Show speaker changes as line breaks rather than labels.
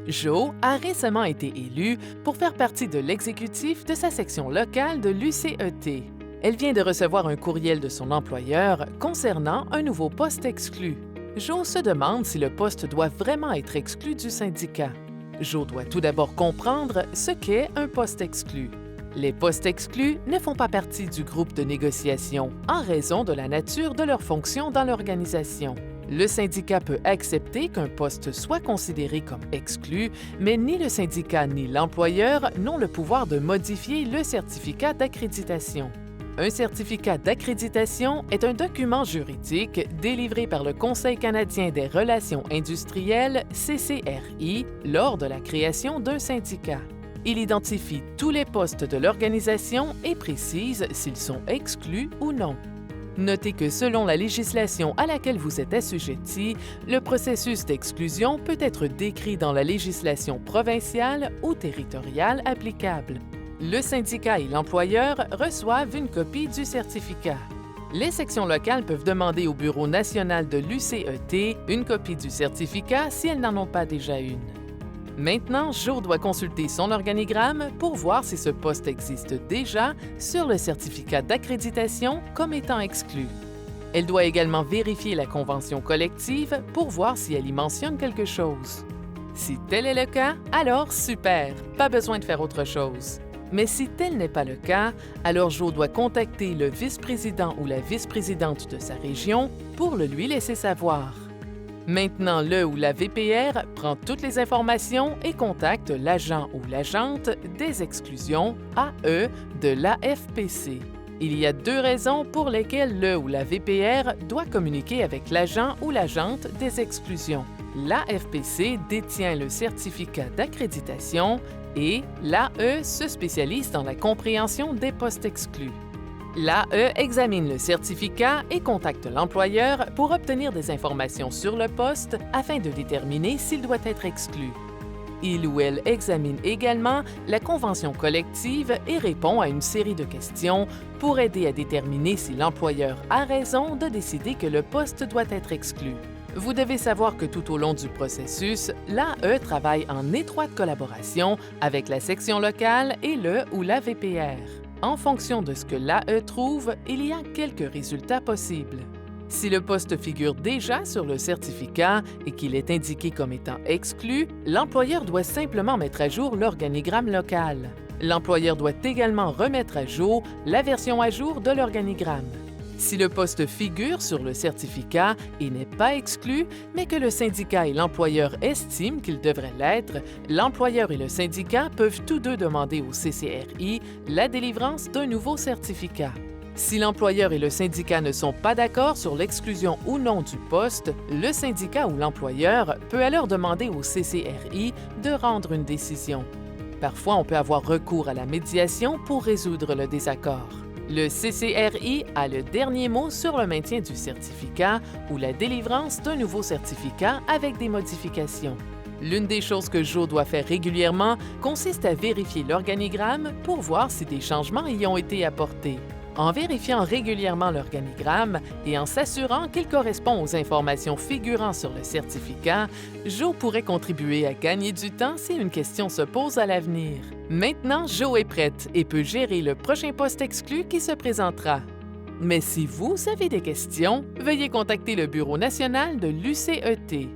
Jo a récemment été élue pour faire partie de l'exécutif de sa section locale de l'UCET. Elle vient de recevoir un courriel de son employeur concernant un nouveau poste exclu. Jo se demande si le poste doit vraiment être exclu du syndicat. Jo doit tout d'abord comprendre ce qu'est un poste exclu. Les postes exclus ne font pas partie du groupe de négociation en raison de la nature de leur fonction dans l'organisation. Le syndicat peut accepter qu'un poste soit considéré comme exclu, mais ni le syndicat ni l'employeur n'ont le pouvoir de modifier le certificat d'accréditation. Un certificat d'accréditation est un document juridique délivré par le Conseil canadien des relations industrielles, CCRI, lors de la création d'un syndicat. Il identifie tous les postes de l'organisation et précise s'ils sont exclus ou non. Notez que selon la législation à laquelle vous êtes assujetti, le processus d'exclusion peut être décrit dans la législation provinciale ou territoriale applicable. Le syndicat et l'employeur reçoivent une copie du certificat. Les sections locales peuvent demander au Bureau national de l'UCET une copie du certificat si elles n'en ont pas déjà une. Maintenant, Jo doit consulter son organigramme pour voir si ce poste existe déjà sur le certificat d'accréditation comme étant exclu. Elle doit également vérifier la convention collective pour voir si elle y mentionne quelque chose. Si tel est le cas, alors super, pas besoin de faire autre chose. Mais si tel n'est pas le cas, alors Jo doit contacter le vice-président ou la vice-présidente de sa région pour le lui laisser savoir. Maintenant, le ou la VPR prend toutes les informations et contacte l'agent ou l'agente des exclusions, AE, de l'AFPC. Il y a deux raisons pour lesquelles le ou la VPR doit communiquer avec l'agent ou l'agente des exclusions. L'AFPC détient le certificat d'accréditation et l'AE se spécialise dans la compréhension des postes exclus. L'AE examine le certificat et contacte l'employeur pour obtenir des informations sur le poste afin de déterminer s'il doit être exclu. Il ou elle examine également la convention collective et répond à une série de questions pour aider à déterminer si l'employeur a raison de décider que le poste doit être exclu. Vous devez savoir que tout au long du processus, l'AE travaille en étroite collaboration avec la section locale et le ou la VPR. En fonction de ce que l'AE trouve, il y a quelques résultats possibles. Si le poste figure déjà sur le certificat et qu'il est indiqué comme étant exclu, l'employeur doit simplement mettre à jour l'organigramme local. L'employeur doit également remettre à jour la version à jour de l'organigramme. Si le poste figure sur le certificat et n'est pas exclu, mais que le syndicat et l'employeur estiment qu'il devrait l'être, l'employeur et le syndicat peuvent tous deux demander au CCRI la délivrance d'un nouveau certificat. Si l'employeur et le syndicat ne sont pas d'accord sur l'exclusion ou non du poste, le syndicat ou l'employeur peut alors demander au CCRI de rendre une décision. Parfois, on peut avoir recours à la médiation pour résoudre le désaccord. Le CCRI a le dernier mot sur le maintien du certificat ou la délivrance d'un nouveau certificat avec des modifications. L'une des choses que Jo doit faire régulièrement consiste à vérifier l'organigramme pour voir si des changements y ont été apportés. En vérifiant régulièrement l'organigramme et en s'assurant qu'il correspond aux informations figurant sur le certificat, Jo pourrait contribuer à gagner du temps si une question se pose à l'avenir. Maintenant, Jo est prête et peut gérer le prochain poste exclu qui se présentera. Mais si vous avez des questions, veuillez contacter le Bureau national de l'UCET.